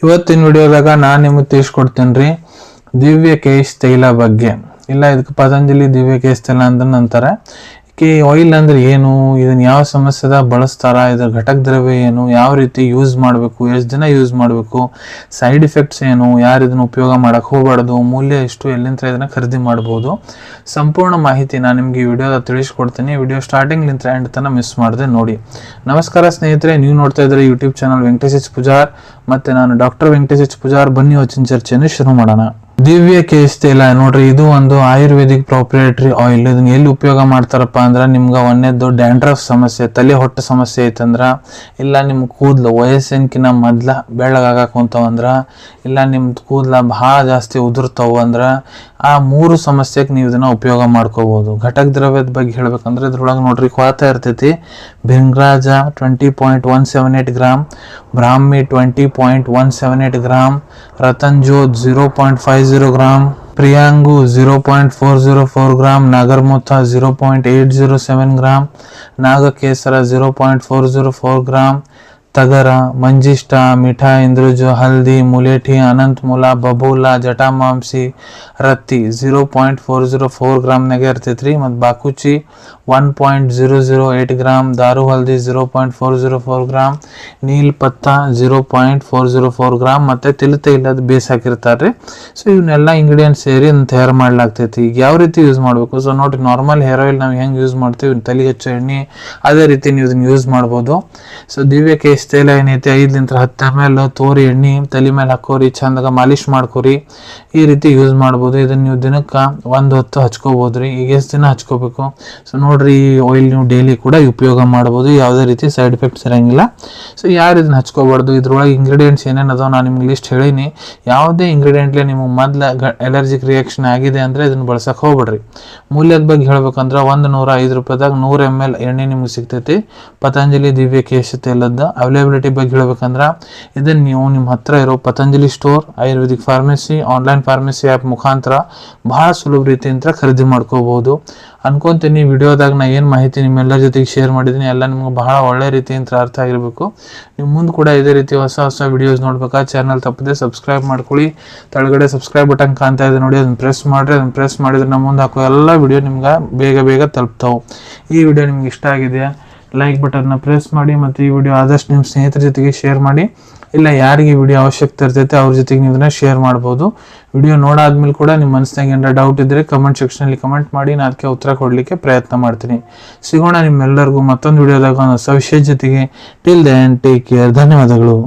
ಇವತ್ತಿನ ವಿಡಿಯೋದಾಗ ನಾನು ನಿಮಗೆ ತಿಳಿಸ್ಕೊಡ್ತೇನೆ ದಿವ್ಯ ಕೇಶ್ ತೈಲ ಬಗ್ಗೆ. ಇಲ್ಲ ಇದಕ್ಕೆ ಪತಂಜಲಿ ದಿವ್ಯ ಕೇಶ್ ತೈಲ ಅಂತ ನಂತರ ಆಯಿಲ್ ಅಂದ್ರೆ ಏನು, ಇದನ್ನ ಯಾವ ಸಮಸ್ಯೆದ ಬಳಸ್ತಾರ, ಇದರ ಘಟಕ ದ್ರವ್ಯ ಏನು, ಯಾವ ರೀತಿ ಯೂಸ್ ಮಾಡಬೇಕು, ಎಷ್ಟು ದಿನ ಯೂಸ್ ಮಾಡಬೇಕು, ಸೈಡ್ ಎಫೆಕ್ಟ್ಸ್ ಏನು, ಯಾರು ಇದನ್ನ ಉಪಯೋಗ ಮಾಡಕ್ಕೆ ಹೋಗಬಾರ್ದು, ಮೂಲ್ಯ ಎಷ್ಟು, ಎಲ್ಲಿಂದ ಇದನ್ನ ಖರೀದಿ ಮಾಡ್ಬೋದು, ಸಂಪೂರ್ಣ ಮಾಹಿತಿ ನಾನು ನಿಮಗೆ ಈ ವಿಡಿಯೋದ ತಿಳಿಸ್ಕೊಡ್ತೀನಿ. ವಿಡಿಯೋ ಸ್ಟಾರ್ಟಿಂಗ್ಲಿಂದ ಎಂಡ್ ತನಕ ಮಿಸ್ ಮಾಡದೆ ನೋಡಿ. ನಮಸ್ಕಾರ ಸ್ನೇಹಿತರೆ, ನೀವು ನೋಡ್ತಾ ಇದ್ರೆ YouTube channel Venkatesh H Pujar, ಮತ್ತೆ ನಾನು ಡಾಕ್ಟರ್ ವೆಂಕಟೇಶ್ ಎಚ್ ಪೂಜಾರ್. ಬನ್ನಿ ಇವತ್ತಿನ ಚರ್ಚೆಯನ್ನು ಶುರು ಮಾಡೋಣ. ದಿವ್ಯ ಕೇಶ್ ತೈಲ ನೋಡ್ರಿ, ಇದು ಒಂದು ಆಯುರ್ವೇದಿಕ್ ಪ್ರಾಪ್ರಿಯೇಟರಿ ಆಯಿಲ್. ಇದನ್ನ ಎಲ್ಲಿ ಉಪಯೋಗ ಮಾಡ್ತಾರಪ್ಪ ಅಂದ್ರೆ ನಿಮ್ಗೆ ಒಂದೇದ್ದು ಡ್ಯಾಂಡ್ರಫ್ ಸಮಸ್ಯೆ, ತಲೆ ಹೊಟ್ಟೆ ಸಮಸ್ಯೆ ಐತಂದ್ರ, ಇಲ್ಲ ನಿಮ್ಮ ಕೂದಲು ವಯಸ್ಸಿನಕಿನ್ನ ಮೊದ್ಲ ಬೆಳ್ಳಗಾಗಕೊಂತವಂದ್ರ, ಇಲ್ಲ ನಿಮ್ದು ಕೂದಲ ಭಾಳ ಜಾಸ್ತಿ ಉದುರ್ತಾವು ಅಂದ್ರ, ಆ ಮೂರು ಸಮಸ್ಯೆಗೆ ನೀವು ಇದನ್ನ ಉಪಯೋಗ ಮಾಡ್ಕೋಬಹುದು. ಘಟಕ ದ್ರವ್ಯದ ಬಗ್ಗೆ ಹೇಳ್ಬೇಕಂದ್ರೆ ಇದ್ರೊಳಗೆ ನೋಡ್ರಿ ಕೊಳತ ಇರ್ತೈತಿ. ಭೃಂಗರಾಜ 20.178 ಗ್ರಾಮ್, ಬ್ರಾಹ್ಮಿ 20.178 ಗ್ರಾಮ್, ರತನ್ಜೋತ್ 0.50 ಗ್ರಾಮ್, ಪ್ರಿಯಾಂಗು 0.404 ಗ್ರಾಮ್, ನಾಗರಮುಥ 0.807 ಗ್ರಾಮ್, ನಾಗಕೇಸರ 0.404 ಗ್ರಾಮ್, ತಗರ, ಮಂಜಿಷ್ಟ, ಮಿಠಾ, ಇಂದ್ರಜು, ಹಲ್ದಿ, ಮುಲೇಠಿ, ಅನಂತಮೂಲ, ಬಬೂಲ, ಜಟಾಮಾಂಸಿ, ರತ್ತಿ 0.404 ಗ್ರಾಮ್ನಾಗೆ ಇರ್ತೈತ್ರಿ. ಮತ್ತು ಬಾಕುಚಿ 1.008 ಗ್ರಾಮ್, ದಾರು ಹಲ್ದಿ 0.404 ಗ್ರಾಮ್, ನೀಲ್ ಪತ್ತ 0.404 ಗ್ರಾಮ್, ಮತ್ತು ತಿಳುತೆ ಇಲ್ಲದ ಬೇಸ್ ಹಾಕಿರ್ತಾರೆ. ಸೊ ಇವನ್ನೆಲ್ಲ ಇಂಗ್ರೀಡಿಯೆಂಟ್ಸ್ ಸೇರಿ ತಯಾರು ಮಾಡ್ಲಾಗ್ತೈತಿ. ಈಗ ಯಾವ ರೀತಿ ಯೂಸ್ ಮಾಡಬೇಕು? ಸೊ ನೋಡಿರಿ, ನಾರ್ಮಲ್ ಹೇರ್ ಆಯಿಲ್ ನಾವು ಹೆಂಗೆ ಯೂಸ್ ಮಾಡ್ತೀವಿ, ತಲೆಗೆ ಹಚ್ಚೋ ಎಣ್ಣೆ, ಅದೇ ರೀತಿ ನೀವು ಇದನ್ನು ಯೂಸ್ ಮಾಡ್ಬೋದು. ಸೊ ದಿವ್ಯ ಕೇಶ್ ತೈಲ ಏನೈತಿ 5-10 ml ತೋರಿ ಎಣ್ಣೆ ತಲೆ ಮೇಲೆ ಹಾಕೋರಿ, ಚಂದಾಗ ಮಾಲಿಶ್ ಮಾಡ್ಕೋರಿ, ಈ ರೀತಿ ಯೂಸ್ ಮಾಡ್ಬೋದು. ಇದನ್ನ ನೀವು ದಿನಕ್ಕೆ 1 ಹೊತ್ತು ಹಚ್ಕೋಬೋದ್ರಿ. ಈಗ ಎಷ್ಟು ದಿನ ಹಚ್ಕೋಬೇಕು? ಸೊ ನೋಡ್ರಿ, ಈ ಆಯಿಲ್ ನೀವು ಡೈಲಿ ಕೂಡ ಉಪಯೋಗ ಮಾಡ್ಬೋದು, ಯಾವುದೇ ರೀತಿ ಸೈಡ್ ಎಫೆಕ್ಟ್ಸ್ ಇರಂಗಿಲ್ಲ. ಸೊ ಯಾರು ಇದನ್ನ ಹಚ್ಕೋಬಾರ್ದು, ಇದ್ರೊಳಗೆ ಇಂಗ್ರೀಡಿಯೆಂಟ್ಸ್ ಏನೇನು ಅದಾವ ನಾನು ನಿಮ್ಗೆ ಲಿಸ್ಟ್ ಹೇಳೀನಿ. ಯಾವುದೇ ಇಂಗ್ರೀಡಿಯೆಂಟ್ಲಿ ನಿಮಗೆ ಮೊದಲ ಎಲರ್ಜಿಕ್ ರಿಯಾಕ್ಷನ್ ಆಗಿದೆ ಅಂದರೆ ಇದನ್ನ ಬಳಸಕ್ಕೆ ಹೋಗ್ಬೇಡ್ರಿ. ಮೂಲ್ಯದ ಬಗ್ಗೆ ಹೇಳ್ಬೇಕಂದ್ರೆ 105 ರೂಪಾಯಿದಾಗ 100 ml ಎಣ್ಣೆ ನಿಮ್ಗೆ ಸಿಗ್ತೈತಿ ಪತಂಜಲಿ ದಿವ್ಯ ಕೇಶ್ ತೈಲದ. ಅವೈಲೇಬಿಲಿಟಿ ಬಗ್ಗೆ ಹೇಳ್ಬೇಕಂದ್ರೆ ಇದನ್ನು ನೀವು ನಿಮ್ಮ ಹತ್ರ ಇರೋ Patanjali store, Ayurvedic pharmacy, online pharmacy app ಮುಖಾಂತರ ಬಹಳ ಸುಲಭ ರೀತಿಯಿಂದ ಖರೀದಿ ಮಾಡ್ಕೋಬಹುದು ಅನ್ಕೊಂತೀನಿ. ವಿಡಿಯೋದಾಗ ನಾ ಏನು ಮಾಹಿತಿ ನಿಮ್ಮೆಲ್ಲರ ಜೊತೆಗೆ ಶೇರ್ ಮಾಡಿದ್ದೀನಿ ಎಲ್ಲ ನಿಮ್ಗೆ ಬಹಳ ಒಳ್ಳೆ ರೀತಿಯಿಂದ ಅರ್ಥ ಆಗಿರಬೇಕು. ನೀವು ಮುಂದೆ ಕೂಡ ಇದೇ ರೀತಿ ಹೊಸ ವಿಡಿಯೋಸ್ ನೋಡ್ಬೇಕಾ ಚಾನಲ್ ತಪ್ಪದೆ ಸಬ್ಸ್ಕ್ರೈಬ್ ಮಾಡ್ಕೊಳ್ಳಿ. ತೆಳಗಡೆ ಸಬ್ಸ್ಕ್ರೈಬ್ ಬಟನ್ ಕಾಣ್ತಾ ಇದೆ ನೋಡಿ, ಅದನ್ನು ಪ್ರೆಸ್ ಮಾಡಿರಿ. ಅದನ್ನು ಪ್ರೆಸ್ ಮಾಡಿದ್ರೆ ನಮ್ಮ ಮುಂದೆ ಹಾಕೋ ಎಲ್ಲ ವಿಡಿಯೋ ನಿಮ್ಗೆ ಬೇಗ ತಲುಪ್ತಾವೆ. ಈ ವಿಡಿಯೋ ನಿಮ್ಗೆ ಇಷ್ಟ ಆಗಿದೆಯಾ? ಲೈಕ್ ಬಟನ್ನ ಪ್ರೆಸ್ ಮಾಡಿ, ಮತ್ತು ಈ ವಿಡಿಯೋ ಆದಷ್ಟು ನಿಮ್ಮ ಸ್ನೇಹಿತರ ಜೊತೆಗೆ ಶೇರ್ ಮಾಡಿ. ಇಲ್ಲ ಯಾರಿಗೆ ವಿಡಿಯೋ ಅವಶ್ಯಕತೆ ಇರ್ತೈತೆ ಅವ್ರ ಜೊತೆಗೆ ನೀವು ಇದನ್ನ ಶೇರ್ ಮಾಡ್ಬೋದು. ವಿಡಿಯೋ ನೋಡಾದ್ಮೇಲೆ ಕೂಡ ನಿಮ್ಮ ಮನಸ್ಸಿನಾಗ ಏನಾರ ಡೌಟ್ ಇದ್ದರೆ ಕಮೆಂಟ್ ಸೆಕ್ಷನಲ್ಲಿ ಕಮೆಂಟ್ ಮಾಡಿ, ನಾನು ಅದಕ್ಕೆ ಉತ್ತರ ಕೊಡಲಿಕ್ಕೆ ಪ್ರಯತ್ನ ಮಾಡ್ತೀನಿ. ಸಿಗೋಣ ನಿಮ್ಮೆಲ್ಲರಿಗೂ ಮತ್ತೊಂದು ವಿಡಿಯೋದಾಗ ಹೊಸ ವಿಷಯದ ಜೊತೆಗೆ. Till then take care. ಧನ್ಯವಾದಗಳು.